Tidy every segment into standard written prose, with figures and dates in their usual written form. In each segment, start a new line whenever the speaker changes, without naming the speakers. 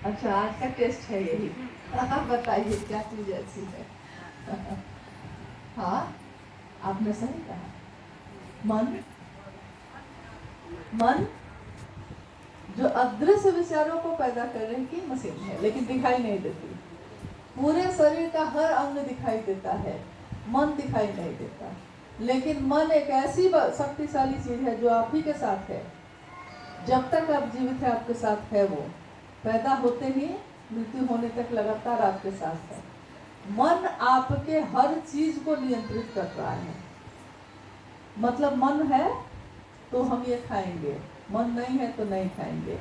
अच्छा, आज का टेस्ट है यही। आप बताइए क्या चीज ऐसी है। हाँ, आपने सही कहा। मन, मन जो अदृश्य विचारों को पैदा करने की मशीन है, लेकिन दिखाई नहीं देती। पूरे शरीर का हर अंग दिखाई देता है, मन दिखाई नहीं देता। लेकिन मन एक ऐसी शक्तिशाली चीज है जो आप ही के साथ है। जब तक आप जीवित है आपके साथ है वो, पैदा होते ही मृत्यु होने तक लगातार आपके साथ है। मन आपके हर चीज को नियंत्रित कर रहा है। मतलब मन है तो हम ये खाएंगे, मन नहीं है तो नहीं खाएंगे।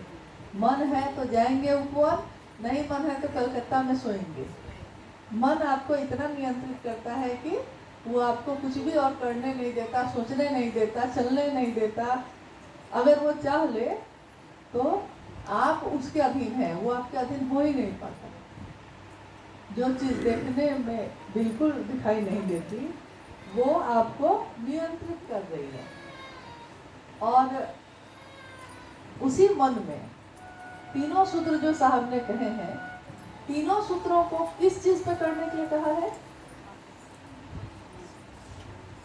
मन है तो जाएंगे ऊपर, नहीं मन है तो कलकत्ता में सोएंगे। मन आपको इतना नियंत्रित करता है कि वो आपको कुछ भी और करने नहीं देता, सोचने नहीं देता, चलने नहीं देता। अगर वो चाह ले तो आप उसके अधीन हैं, वो आपके अधीन हो ही नहीं पाता। जो चीज़ देखने में बिल्कुल दिखाई नहीं देती वो आपको नियंत्रित कर रही है। और उसी मन में तीनों सूत्र जो साहब ने कहे हैं, तीनों सूत्रों को किस चीज पे करने के लिए कहा है?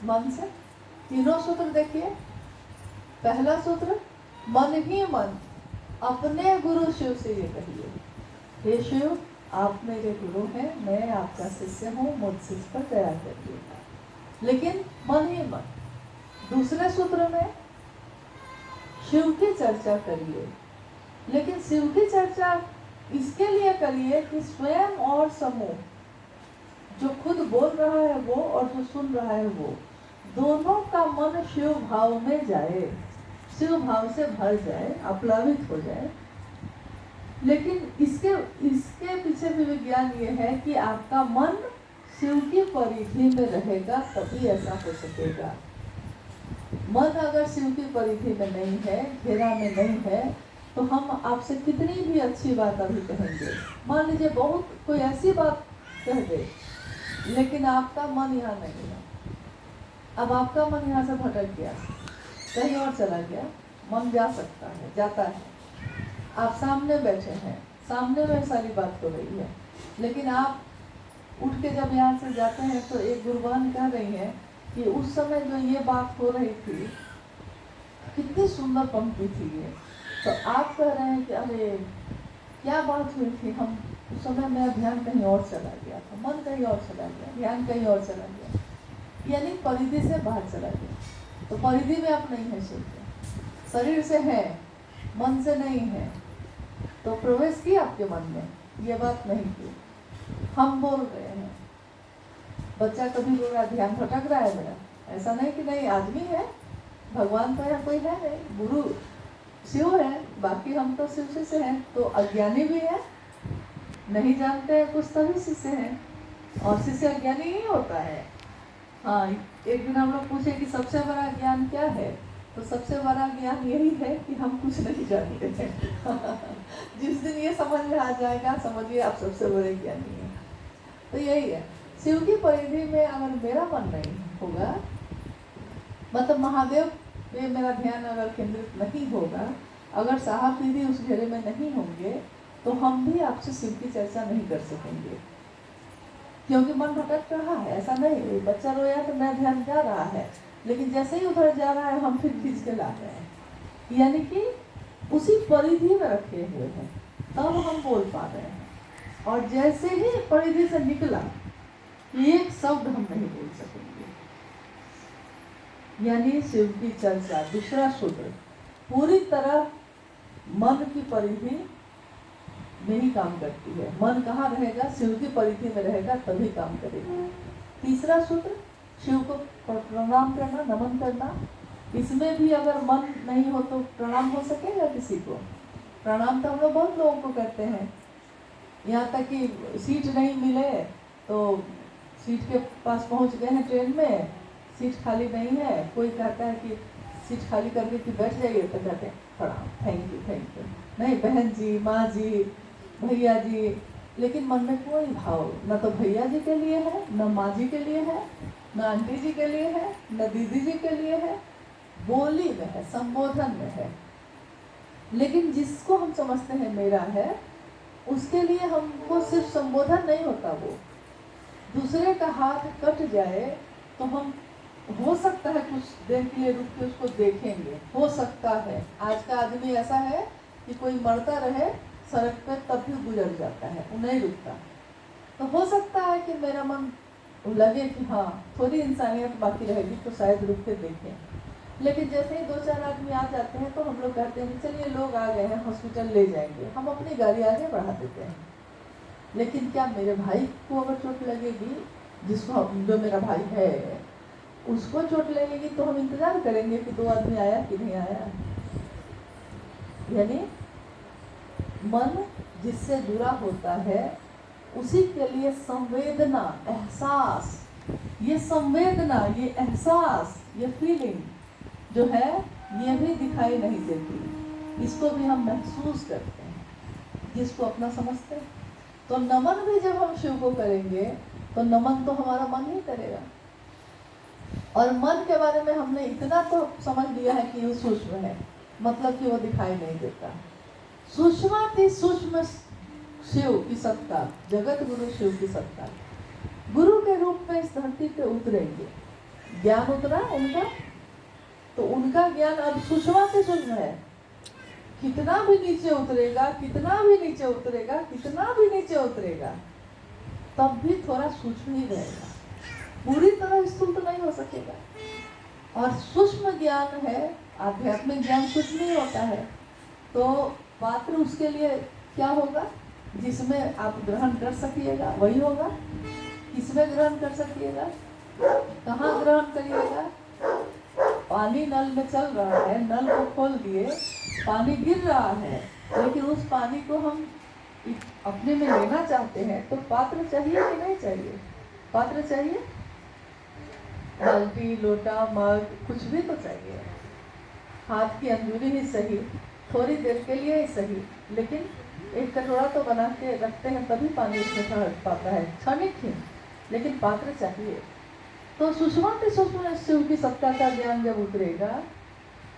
मन से। तीनों सूत्र देखिए। पहला सूत्र, मन ही मन अपने गुरु शिव से ये कहिए, हे शिव आप मेरे गुरु हैं, मैं आपका शिष्य हूँ, मुझसे इस पर दया करिए। लेकिन मन ही मन। दूसरे सूत्र में शिव की चर्चा करिए, लेकिन शिव की चर्चा इसके लिए करिए कि स्वयं और समूह, जो खुद बोल रहा है वो और जो सुन रहा है वो, दोनों का मन शिव भाव में जाए, शिव भाव से भर जाए, आप्लावित हो जाए। लेकिन इसके पीछे भी विज्ञान ये है कि आपका मन शिव की परिधि में रहेगा तभी ऐसा हो सकेगा। मन अगर शिव की परिधि में नहीं है, घेरा में नहीं है, तो हम आपसे कितनी भी अच्छी बात अभी कहेंगे, मान लीजिए बहुत कोई ऐसी बात कह दे, लेकिन आपका मन यहाँ नहीं है। अब आपका मन यहाँ से भटक गया, कहीं और चला गया। मन जा सकता है, जाता है। आप सामने बैठे हैं, सामने में सारी बात हो रही है, लेकिन आप उठ के जब यहाँ से जाते हैं तो एक गुरुबान कह रही है कि उस समय जो ये बात हो रही थी, कितनी सुंदर पंक्ति थी ये। तो आप कह रहे हैं कि अरे क्या बात हुई थी, हम उस समय मेरा ध्यान कहीं और चला गया था, मन कहीं और चला गया, ध्यान कहीं और चला गया, यानी परिधि से बाहर चला गया। तो परिधि में आप नहीं है शिव के, शरीर से है, मन से नहीं है। तो प्रवेश किया आपके मन में, ये बात नहीं की। हम बोल रहे हैं, बच्चा कभी बोल रहा ध्यान भटक रहा है मेरा, ऐसा नहीं कि नहीं, आदमी है, भगवान तो है, कोई है नहीं, गुरु शिव है, बाकी हम तो शिव से हैं। तो अज्ञानी भी है, नहीं जानते हैं कुछ तभी शिष्य हैं, और शिष्य अज्ञानी ही होता है। हाँ, एक दिन हम लोग पूछे कि सबसे बड़ा ज्ञान क्या है, तो सबसे बड़ा ज्ञान यही है कि हम कुछ नहीं जानते हैं। जिस दिन ये समझ में आ जाएगा, समझिए आप सबसे बड़े ज्ञानी हैं। तो यही है, शिव की परिधि में अगर मेरा मन नहीं होगा, मतलब महादेव पे मेरा ध्यान अगर केंद्रित नहीं होगा, अगर साहब दीदी उस घेरे में नहीं होंगे, तो हम भी आपसे शिव की चर्चा नहीं कर सकेंगे, क्योंकि मन भटक रहा है। ऐसा नहीं, बच्चा रोया तो मेरा ध्यान जा रहा है, लेकिन जैसे ही उधर जा रहा है हम फिर खींच के ला रहे हैं, यानी कि उसी परिधि में रखे हुए हैं, तब हम बोल पा रहे हैं। और जैसे ही परिधि से निकला, एक शब्द हम नहीं बोल सकेंगे। यानी शिव की चर्चा, दूसरा सूत्र, पूरी तरह मन की परिधि में ही काम करती है। मन कहाँ रहेगा? शिव की परिधि में रहेगा, तभी काम करेगी। तीसरा सूत्र, शिव को प्रणाम करना, नमन करना। इसमें भी अगर मन नहीं हो तो प्रणाम हो सकेगा किसी को? प्रणाम तो हम लोग बहुत लोगों को करते हैं, यहाँ तक कि सीट नहीं मिले तो सीट के पास पहुँच गए हैं ट्रेन में, सीट खाली नहीं है, कोई कहता है कि सीट खाली करके कि बैठ जाइए, तो कहते हैं प्रणाम, थैंक यू थैंक यू। नहीं, बहन जी, माँ जी, भैया जी, लेकिन मन में कोई भाव न तो भैया जी के लिए है, न माँ जी के लिए है, न आंटी जी के लिए है, न दीदी जी के लिए है, बोली में है, संबोधन में है। लेकिन जिसको हम समझते हैं मेरा है, उसके लिए हमको सिर्फ संबोधन नहीं होता, वो दूसरे का हाथ कट जाए तो हम हो सकता है कुछ देर के लिए रुक के उसको देखेंगे, हो सकता है। आज का आदमी ऐसा है कि कोई मरता रहे सड़क पे तब भी गुजर जाता है, वो नहीं रुकता। तो हो सकता है कि मेरा मन लगे कि हाँ थोड़ी इंसानियत बाकी रहेगी तो शायद रुक के देखें, लेकिन जैसे ही 2-4 आदमी आ जाते हैं तो हम लोग कहते हैं कि चलिए लोग आ गए हैं, हॉस्पिटल ले जाएंगे, हम अपनी गाड़ी आगे बढ़ा देते हैं। लेकिन क्या मेरे भाई को अगर चोट लगेगी, जो मेरा भाई है उसको चोट लगेगी, तो हम इंतजार करेंगे कि 2 आदमी आया कि नहीं आया। यानी मन जिससे जुड़ा होता है उसी के लिए संवेदना, एहसास, ये संवेदना, ये एहसास, ये फीलिंग जो है ये भी दिखाई नहीं देती, इसको भी हम महसूस करते हैं, जिसको अपना समझते हैं। तो नमन भी जब हम शिव को करेंगे तो नमन तो हमारा मन ही करेगा। और मन के बारे में हमने इतना तो समझ लिया है कि वो सूक्ष्म है, मतलब कि वो दिखाई नहीं देता। सूक्ष्माति सूक्ष्म शिव की सत्ता, जगत गुरु शिव की सत्ता, गुरु के रूप में इस धरती पे उतरेंगे। ज्ञान उतरा उनका, तो उनका ज्ञान अब सूक्ष्माति सूक्ष्म है। कितना भी नीचे उतरेगा, कितना भी नीचे उतरेगा, कितना भी नीचे उतरेगा, तब भी थोड़ा सूक्ष्म ही रहेगा, पूरी तरह स्थूल तो नहीं हो सकेगा। और सूक्ष्म ज्ञान है, आध्यात्मिक ज्ञान सूक्ष्म ही होता है। तो पात्र उसके लिए क्या होगा, जिसमें आप ग्रहण कर सकिएगा वही होगा। किसमें ग्रहण कर सकिएगा, कहाँ ग्रहण करिएगा। पानी नल में चल रहा है, नल को खोल दिए, पानी गिर रहा है, लेकिन उस पानी को हम अपने में लेना चाहते हैं तो पात्र चाहिए कि नहीं चाहिए? पात्र चाहिए, बाल्टी, लोटा, मग, कुछ भी तो चाहिए। हाथ की अंगुली ही सही, थोड़ी देर के लिए ही सही, लेकिन एक कटोरा तो बना के रखते हैं तभी पानी उसमें ठहर पाता है, क्षणिक ही, लेकिन पात्र चाहिए। तो सुषमाति सूक्ष्म शिव की सत्ता का ज्ञान जब उतरेगा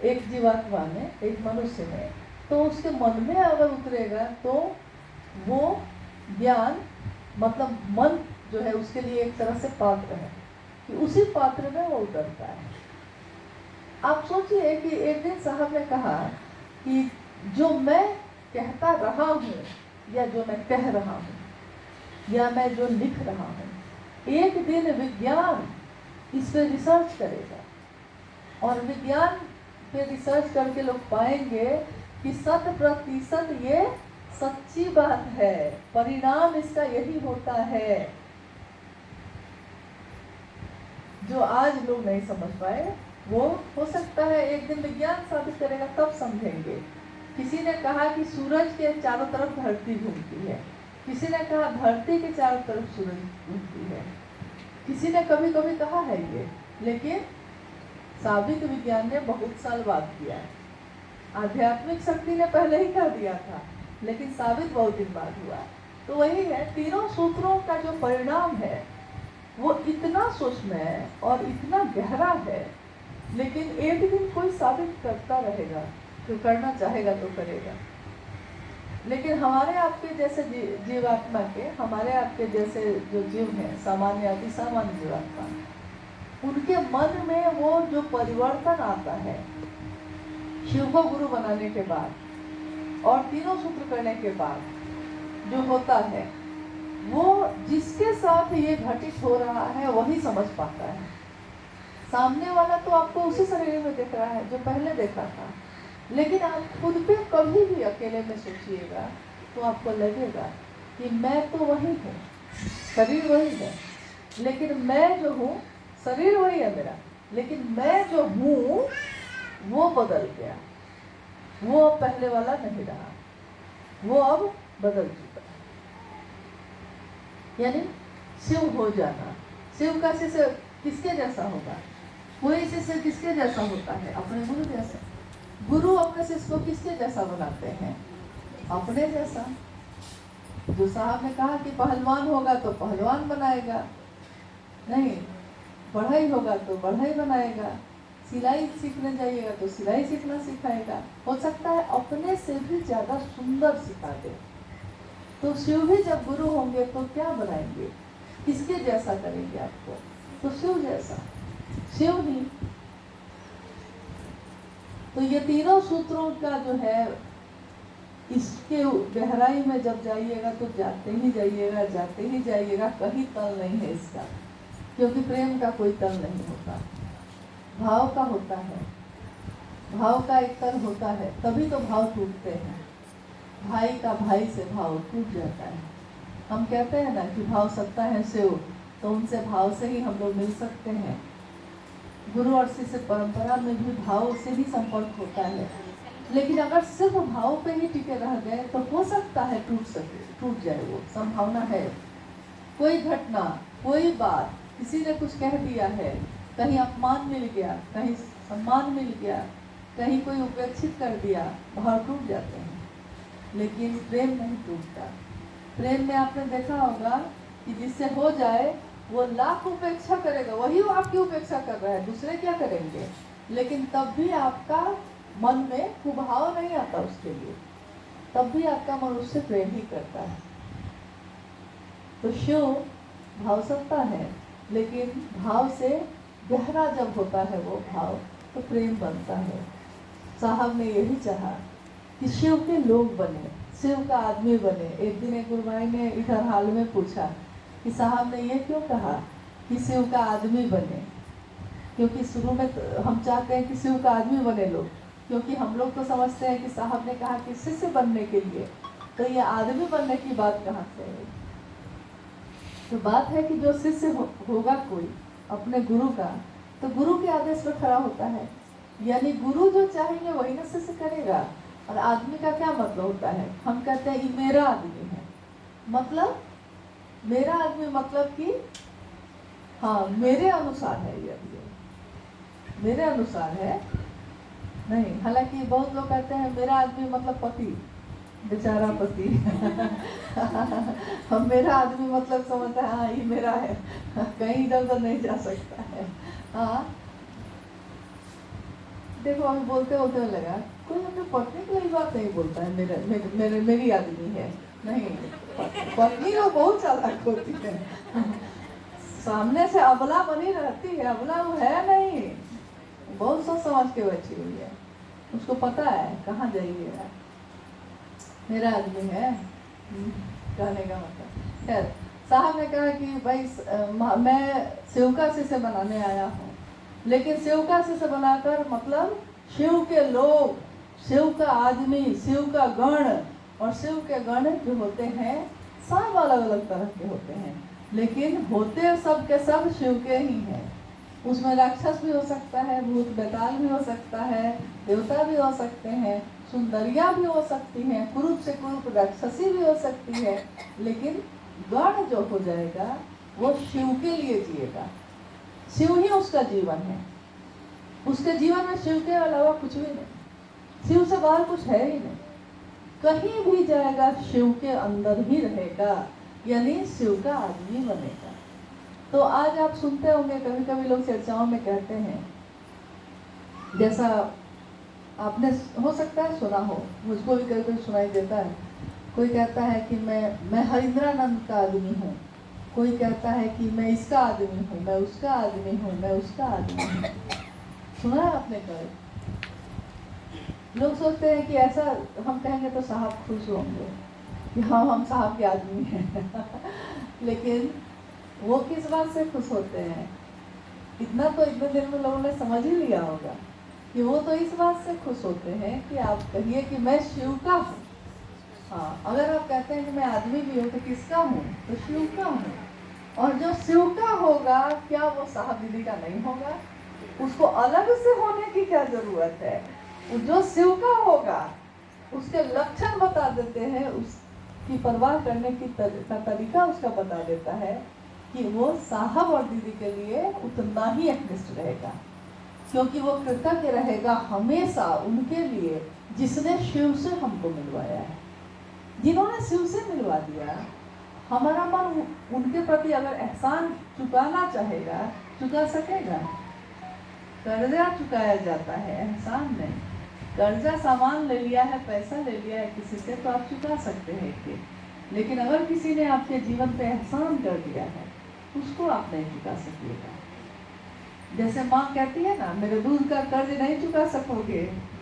एक जीवात्मा में, एक मनुष्य में, तो उसके मन में अगर उतरेगा तो वो ज्ञान, मतलब मन जो है उसके लिए एक तरह से पात्र है कि उसी पात्र में वो उतरता है। आप सोचिए कि एक दिन साहब ने कहा कि जो मैं कहता रहा हूँ या जो मैं कह रहा हूँ या मैं जो लिख रहा हूँ, एक दिन विज्ञान इस पे रिसर्च करेगा और विज्ञान पे रिसर्च करके लोग पाएंगे कि 100% ये सच्ची बात है, परिणाम इसका यही होता है। जो आज लोग नहीं समझ पाए वो हो सकता है एक दिन विज्ञान साबित करेगा, तब समझेंगे। किसी ने कहा कि सूरज के चारों तरफ धरती घूमती है, किसी ने कहा धरती के चारों तरफ सूरज घूमती है, किसी ने कभी कभी कहा है ये, लेकिन साबित विज्ञान ने बहुत साल बाद किया है। आध्यात्मिक शक्ति ने पहले ही कर दिया था, लेकिन साबित बहुत दिन बाद हुआ। तो वही है, तीनों सूत्रों का जो परिणाम है वो इतना सूक्ष्म है और इतना गहरा है, लेकिन एक दिन कोई साबित करता रहेगा, जो करना चाहेगा तो करेगा। लेकिन हमारे आपके जैसे जीवात्मा के, हमारे आपके जैसे जो जीव हैं, सामान्य अति सामान्य जीवात्मा, उनके मन में वो जो परिवर्तन आता है शिव को गुरु बनाने के बाद और तीनों सूत्र करने के बाद जो होता है, वो जिसके साथ ये घटित हो रहा है वही समझ पाता है। सामने वाला तो आपको उसी शरीर में देख रहा है जो पहले देखा था, लेकिन आप खुद पे कभी भी अकेले में सोचिएगा तो आपको लगेगा कि मैं तो वही हूँ, शरीर वही है, लेकिन मैं जो हूँ, शरीर वही है मेरा, लेकिन मैं जो हूँ वो बदल गया। वो अब पहले वाला नहीं रहा, वो अब बदल चुका है। यानी शिव हो जाना। शिव का शिष्य किसके जैसा होगा? कोई शिष्य किसके जैसा होता है? अपने गुरु जैसा। गुरु अपने शिष्य को किसके जैसा बनाते हैं? अपने जैसा। जो साहब ने कहा कि पहलवान होगा तो पहलवान बनाएगा, नहीं, बढ़ई होगा तो बढ़ई बनाएगा, सिलाई सीखने जाइएगा तो सिलाई सीखना सिखाएगा। हो सकता है अपने से भी ज़्यादा सुंदर सिखा दे, तो शिव भी जब गुरु होंगे तो क्या बनाएंगे, किसके जैसा करेंगे आपको, तो शिव जैसा, शिव ही। तो ये तीनों सूत्रों का जो है, इसके गहराई में जब जाइएगा तो जाते ही जाइएगा, जाते ही जाइएगा, कहीं तल नहीं है इसका, क्योंकि प्रेम का कोई तल नहीं होता, भाव का होता है, भाव का एक तल होता है, तभी तो भाव टूटते हैं। भाई का भाई से भाव टूट जाता है। हम कहते हैं ना कि भाव सत्ता है शिव, तो उनसे भाव से ही हम लोग मिल सकते हैं। गुरु और शिष्य परंपरा में भी भाव से ही संपर्क होता है, लेकिन अगर सिर्फ भाव पे ही टिके रह गए तो हो सकता है टूट जाए, वो संभावना है। कोई घटना, कोई बात, किसी ने कुछ कह दिया है, कहीं अपमान मिल गया, कहीं सम्मान मिल गया, कहीं कोई उपेक्षित कर दिया, भाव टूट जाते हैं। लेकिन प्रेम नहीं टूटता। प्रेम में आपने देखा होगा कि जिससे हो जाए वो लाख उपेक्षा करेगा, वही वो आपकी उपेक्षा कर रहा है, दूसरे क्या करेंगे, लेकिन तब भी आपका मन में कुभाव नहीं आता उसके लिए, तब भी आपका मन उससे प्रेम ही करता है। तो शिव भाव सत्ता है, लेकिन भाव से गहरा जब होता है वो भाव, तो प्रेम बनता है। साहब ने यही चाहा कि शिव के लोग बने, शिव का आदमी बने। एक दिन एक गुरुभाई ने इधर हाल में पूछा कि साहब ने ये क्यों कहा कि शिव का आदमी बने, क्योंकि शुरू में तो हम चाहते हैं कि शिव का आदमी बने लोग, क्योंकि हम लोग तो समझते हैं कि साहब ने कहा कि शिष्य बनने के लिए, तो ये आदमी बनने की बात कहाँ से है। तो बात है कि जो शिष्य होगा कोई अपने गुरु का, तो गुरु के आदेश पर खड़ा होता है, यानी गुरु जो चाहेंगे वही ना शिष्य करेगा। और आदमी का क्या मतलब होता है, हम कहते हैं ये मेरा आदमी है, मतलब मेरा आदमी मतलब कि हाँ मेरे अनुसार है, ये मेरे अनुसार है नहीं। हालांकि बहुत लोग कहते हैं मेरा आदमी मतलब पति, बेचारा पति हम मेरा आदमी मतलब समझता है हाँ ये मेरा है, कहीं इधर उधर नहीं जा सकता है। हाँ देखो अभी बोलते बोलते लगा कोई अपने पत्नी के लिए बात नहीं बोलता है मेरे मेरे, मेरे मेरी आदमी है, नहीं पत्नी तो बहुत चालाक होती है सामने से अबला बनी रहती है, अबला वो है नहीं, बहुत सोच समझ के बैठी हुई है, उसको पता है कहाँ जाइएगा, मेरा आदमी है कहने का मतलब। खैर साहब ने कहा कि भाई मैं शिवका से बनाने आया हूँ, लेकिन शिवका से बनाकर मतलब शिव के लोग, शिव का आदमी, शिव का गण, और शिव के गण जो होते हैं सब अलग अलग तरह के होते हैं, लेकिन होते सब के सब शिव के ही हैं। उसमें राक्षस भी हो सकता है, भूत बेताल भी हो सकता है, देवता भी हो सकते हैं, सुंदरियाँ भी हो सकती हैं, कुरूप से कुरूप राक्षसी भी हो सकती है, लेकिन गण जो हो जाएगा वो शिव के लिए जिएगा, शिव ही उसका जीवन है, उसके जीवन में शिव के अलावा कुछ भी नहीं, शिव से बाहर कुछ है ही नहीं, कहीं भी जाएगा शिव के अंदर ही रहेगा, यानी शिव का आदमी बनेगा। तो आज आप सुनते होंगे कभी कभी लोग चर्चाओं में कहते हैं, जैसा आपने हो सकता है सुना हो, मुझको भी कभी कभी सुनाई देता है, कोई कहता है कि मैं हरिंद्रानंद का आदमी हूँ, कोई कहता है कि मैं इसका आदमी हूँ, मैं उसका आदमी हूँ, मैं उसका आदमी हूँ। सुना है आपने कभी? लोग सोचते हैं कि ऐसा हम कहेंगे तो साहब खुश होंगे कि हाँ हम साहब के आदमी हैं लेकिन वो किस बात से खुश होते हैं, इतना तो इतने दिन में लोगों ने समझ ही लिया होगा कि वो तो इस बात से खुश होते हैं कि आप कहिए कि मैं शिव का हूँ। हाँ अगर आप कहते हैं कि मैं आदमी भी हूँ तो किसका हूँ, तो शिव का हूँ। और जो शिव का होगा क्या वो साहब दीदी का नहीं होगा? उसको अलग से होने की क्या जरूरत है? जो शिव का होगा उसके लक्षण बता देते हैं, उसकी परवाह करने की तरीका उसका बता देता है कि वो साहब और दीदी के लिए उतना ही एकनिष्ठ रहेगा, क्योंकि वो कृतज्ञ रहेगा हमेशा उनके लिए जिसने शिव से हमको मिलवाया है, जिन्होंने शिव से मिलवा दिया। हमारा मन उनके प्रति अगर एहसान चुकाना चाहेगा चुका सकेगा? कर्जा चुकाया जाता है, एहसान नहीं। कर्जा सामान ले लिया है, पैसा ले लिया है किसी से, तो आप चुका सकते हैं कि, लेकिन अगर किसी ने आपके जीवन पे एहसान कर दिया है, उसको आप नहीं चुका सकिएगा। जैसे माँ कहती है ना, मेरे दूध का कर्ज नहीं चुका सकोगे,